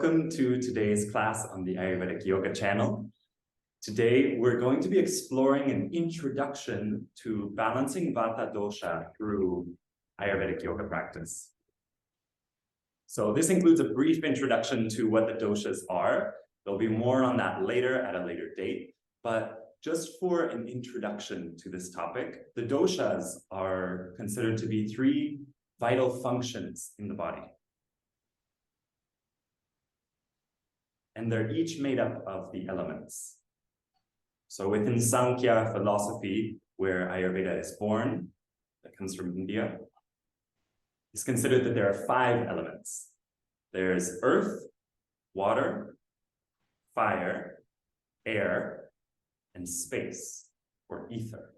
Welcome to today's class on the Ayurvedic Yoga channel. Today, we're going to be exploring an introduction to balancing Vata Dosha through Ayurvedic yoga practice. So this includes a brief introduction to what the doshas are. There'll be more on that later at a later date, but just for an introduction to this topic, the doshas are considered to be three vital functions in the body. And they're each made up of the elements. So within Sankhya philosophy, where Ayurveda is born, that comes from India, it's considered that there are 5 elements. There's earth, water, fire, air, and space, or ether.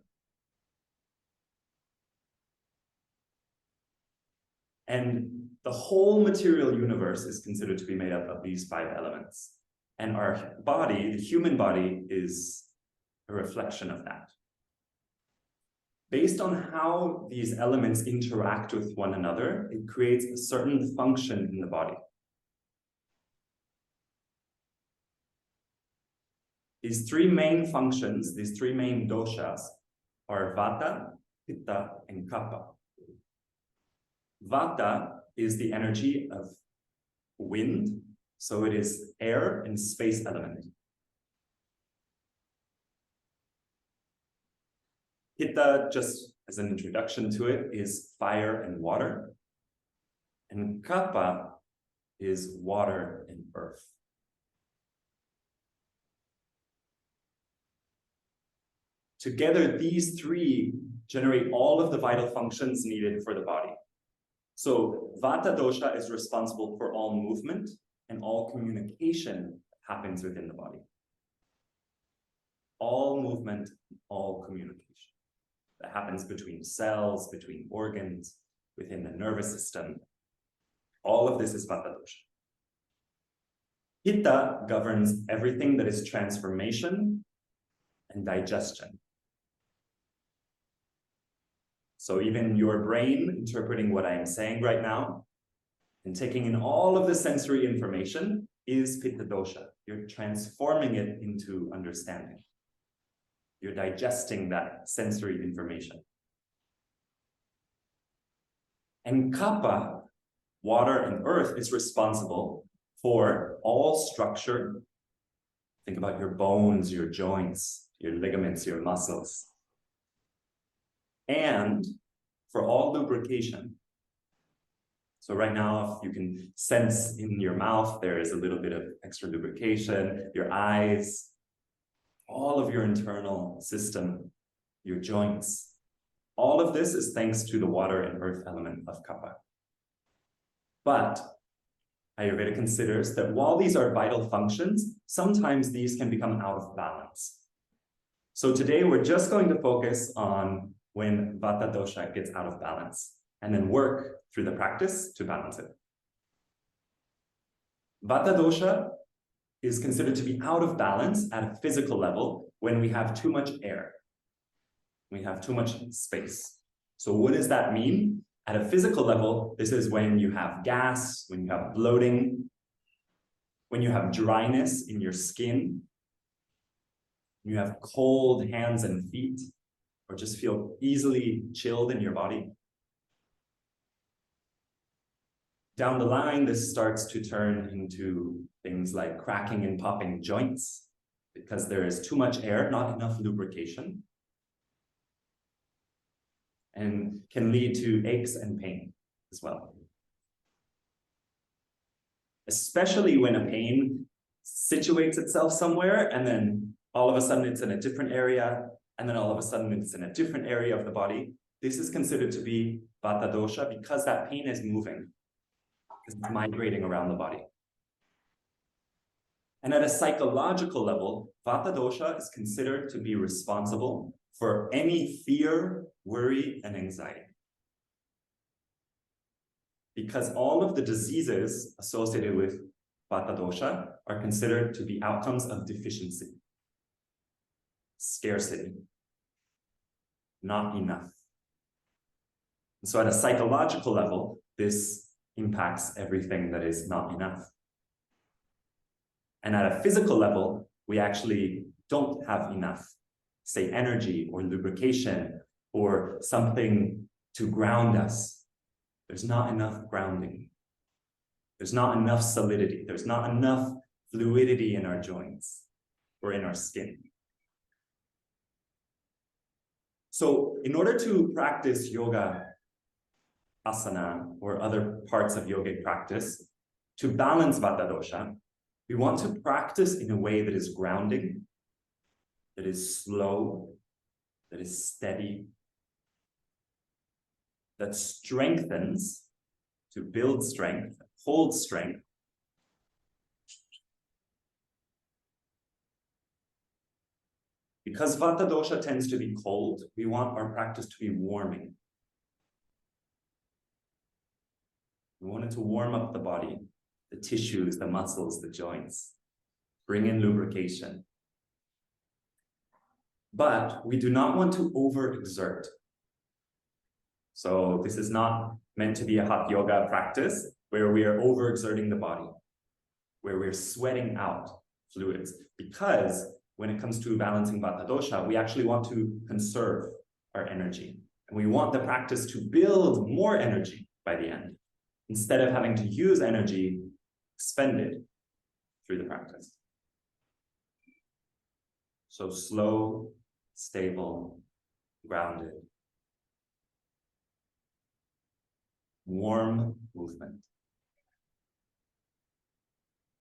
And the whole material universe is considered to be made up of these 5 elements. And our body, the human body, is a reflection of that. Based on how these elements interact with one another, it creates a certain function in the body. These 3 main functions, these 3 main doshas, are Vata, Pitta, and Kapha. Vata is the energy of wind, so it is air and space element. Pitta, just as an introduction to it, is fire and water. And Kapha is water and earth. Together, these 3 generate all of the vital functions needed for the body. So Vata Dosha is responsible for all movement and all communication that happens within the body. All movement, all communication that happens between cells, between organs, within the nervous system. All of this is Vata Dosha. Pitta governs everything that is transformation and digestion. So even your brain interpreting what I am saying right now and taking in all of the sensory information is Pitta Dosha. You're transforming it into understanding. You're digesting that sensory information. And Kapha, water and earth, is responsible for all structure. Think about your bones, your joints, your ligaments, your muscles. And for all lubrication. So right now, if you can sense in your mouth, there is a little bit of extra lubrication, your eyes, all of your internal system, your joints. All of this is thanks to the water and earth element of Kapha. But Ayurveda considers that while these are vital functions, sometimes these can become out of balance. So today, we're just going to focus on when Vata Dosha gets out of balance, and then work through the practice to balance it. Vata Dosha is considered to be out of balance at a physical level when we have too much air. We have too much space. So what does that mean? At a physical level, this is when you have gas, when you have bloating, when you have dryness in your skin, you have cold hands and feet, or just feel easily chilled in your body. Down the line, this starts to turn into things like cracking and popping joints because there is too much air, not enough lubrication, and can lead to aches and pain as well. Especially when a pain situates itself somewhere and then all of a sudden it's in a different area, and then all of a sudden it's in a different area of the body. This is considered to be Vata Dosha because that pain is moving, because it's migrating around the body. And at a psychological level, Vata Dosha is considered to be responsible for any fear, worry, and anxiety. Because all of the diseases associated with Vata Dosha are considered to be outcomes of deficiency, scarcity, not enough. And so at a psychological level, this impacts everything that is not enough. And at a physical level, we actually don't have enough, say, energy or lubrication or something to ground us. There's not enough grounding. There's not enough solidity. There's not enough fluidity in our joints or in our skin. So in order to practice yoga asana or other parts of yogic practice, to balance Vata Dosha, we want to practice in a way that is grounding, that is slow, that is steady, that strengthens, to build strength, hold strength. Because Vata Dosha tends to be cold, we want our practice to be warming. We want it to warm up the body, the tissues, the muscles, the joints, bring in lubrication. But we do not want to overexert. So this is not meant to be a hot yoga practice where we are overexerting the body, where we're sweating out fluids. Because when it comes to balancing Vata Dosha, we actually want to conserve our energy. And we want the practice to build more energy by the end, instead of having to use energy expended through the practice. So slow, stable, grounded, warm movement.